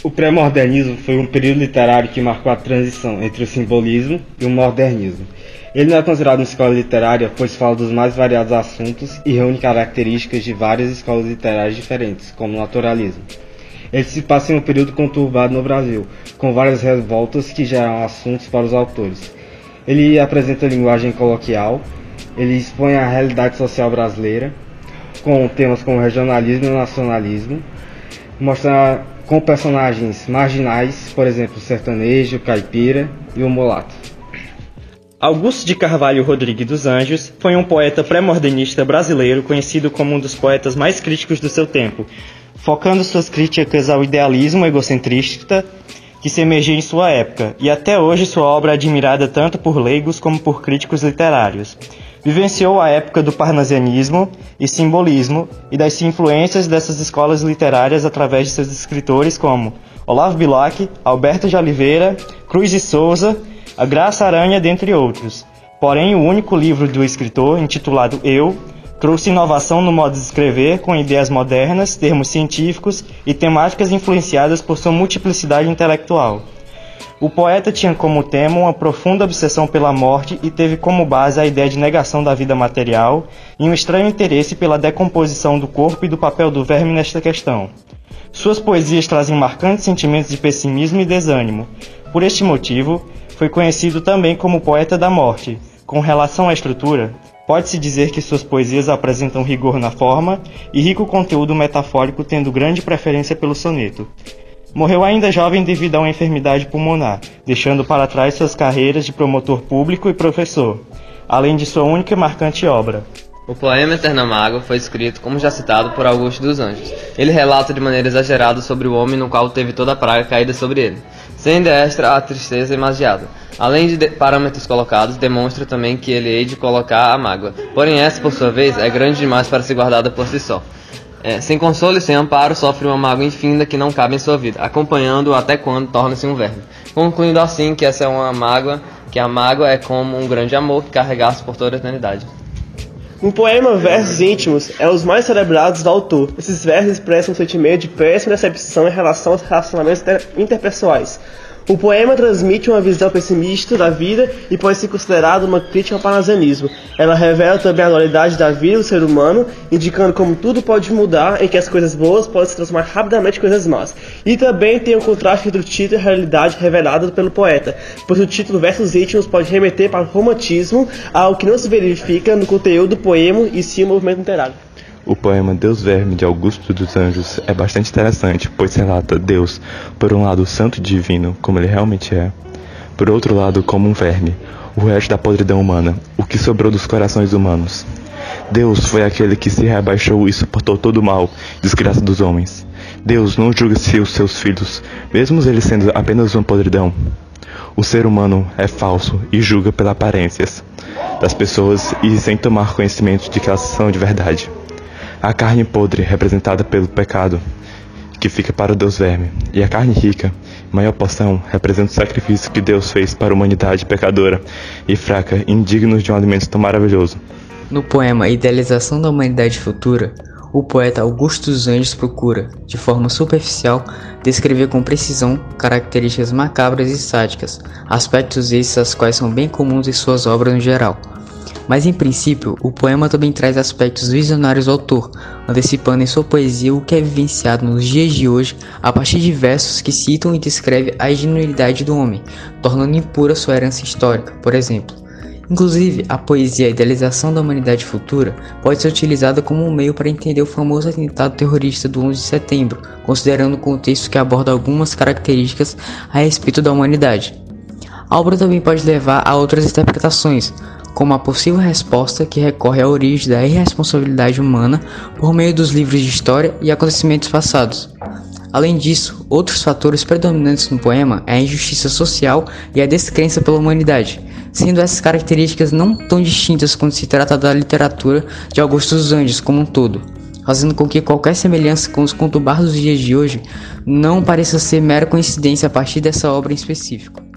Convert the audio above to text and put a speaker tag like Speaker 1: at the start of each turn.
Speaker 1: O pré-modernismo foi um período literário que marcou a transição entre o simbolismo e o modernismo. Ele não é considerado uma escola literária, pois fala dos mais variados assuntos e reúne características de várias escolas literárias diferentes, como o naturalismo. Ele se passa em um período conturbado no Brasil, com várias revoltas que geram assuntos para os autores. Ele apresenta linguagem coloquial, ele expõe a realidade social brasileira, com temas como regionalismo e nacionalismo, mostra com personagens marginais, por exemplo, o sertanejo, o caipira e o mulato.
Speaker 2: Augusto de Carvalho Rodrigues dos Anjos foi um poeta pré-modernista brasileiro conhecido como um dos poetas mais críticos do seu tempo, focando suas críticas ao idealismo egocentrista que se emergia em sua época, e até hoje sua obra é admirada tanto por leigos como por críticos literários. Vivenciou a época do parnasianismo e simbolismo e das influências dessas escolas literárias através de seus escritores como Olavo Bilac, Alberto de Oliveira, Cruz de Souza, a Graça Aranha, dentre outros. Porém, o único livro do escritor, intitulado Eu, trouxe inovação no modo de escrever, com ideias modernas, termos científicos e temáticas influenciadas por sua multiplicidade intelectual. O poeta tinha como tema uma profunda obsessão pela morte e teve como base a ideia de negação da vida material e um estranho interesse pela decomposição do corpo e do papel do verme nesta questão. Suas poesias trazem marcantes sentimentos de pessimismo e desânimo. Por este motivo, foi conhecido também como poeta da morte. Com relação à estrutura, pode-se dizer que suas poesias apresentam rigor na forma e rico conteúdo metafórico, tendo grande preferência pelo soneto. Morreu ainda jovem devido a uma enfermidade pulmonar, deixando para trás suas carreiras de promotor público e professor, além de sua única e marcante obra.
Speaker 3: O poema Eterna Mágoa foi escrito, como já citado, por Augusto dos Anjos. Ele relata de maneira exagerada sobre o homem no qual teve toda a praga caída sobre ele, sendo extra a tristeza imagiada. Além de parâmetros colocados, demonstra também que ele hei de colocar a mágoa. Porém essa, por sua vez, é grande demais para ser guardada por si só. Sem consolo e sem amparo, sofre uma mágoa infinda que não cabe em sua vida, acompanhando-o até quando torna-se um verme. Concluindo assim que essa é uma mágoa, que a mágoa é como um grande amor que carregasse por toda a eternidade.
Speaker 4: O poema Versos Íntimos é os mais celebrados do autor. Esses versos expressam um sentimento de péssima decepção em relação aos relacionamentos interpessoais. O poema transmite uma visão pessimista da vida e pode ser considerado uma crítica ao parnasianismo. Ela revela também a dualidade da vida do ser humano, indicando como tudo pode mudar, em que as coisas boas podem se transformar rapidamente em coisas más. E também tem o contraste entre o título e a realidade revelada pelo poeta, pois o título Versos Íntimos pode remeter para o romantismo, algo que não se verifica no conteúdo do poema e sim no movimento literário.
Speaker 5: O poema Deus Verme, de Augusto dos Anjos, é bastante interessante, pois relata Deus, por um lado santo e divino, como ele realmente é, por outro lado como um verme, o resto da podridão humana, o que sobrou dos corações humanos. Deus foi aquele que se rebaixou e suportou todo o mal, desgraça dos homens. Deus não julga-se os seus filhos, mesmo eles sendo apenas uma podridão. O ser humano é falso e julga pelas aparências das pessoas e sem tomar conhecimento de que elas são de verdade. A carne podre, representada pelo pecado, que fica para o Deus Verme, e a carne rica, maior porção, representa o sacrifício que Deus fez para a humanidade pecadora e fraca, indignos de um alimento tão maravilhoso.
Speaker 6: No poema Idealização da Humanidade Futura, o poeta Augusto dos Anjos procura, de forma superficial, descrever com precisão características macabras e sádicas, aspectos esses aos quais são bem comuns em suas obras no geral. Mas em princípio, o poema também traz aspectos visionários do autor, antecipando em sua poesia o que é vivenciado nos dias de hoje a partir de versos que citam e descrevem a ingenuidade do homem, tornando impura sua herança histórica, por exemplo. Inclusive, a poesia Idealização da Humanidade Futura pode ser utilizada como um meio para entender o famoso atentado terrorista do 11 de setembro, considerando o contexto que aborda algumas características a respeito da humanidade. A obra também pode levar a outras interpretações, como a possível resposta que recorre à origem da irresponsabilidade humana por meio dos livros de história e acontecimentos passados. Além disso, outros fatores predominantes no poema é a injustiça social e a descrença pela humanidade, sendo essas características não tão distintas quando se trata da literatura de Augusto dos Anjos como um todo, fazendo com que qualquer semelhança com os conturbados dos dias de hoje não pareça ser mera coincidência a partir dessa obra em específico.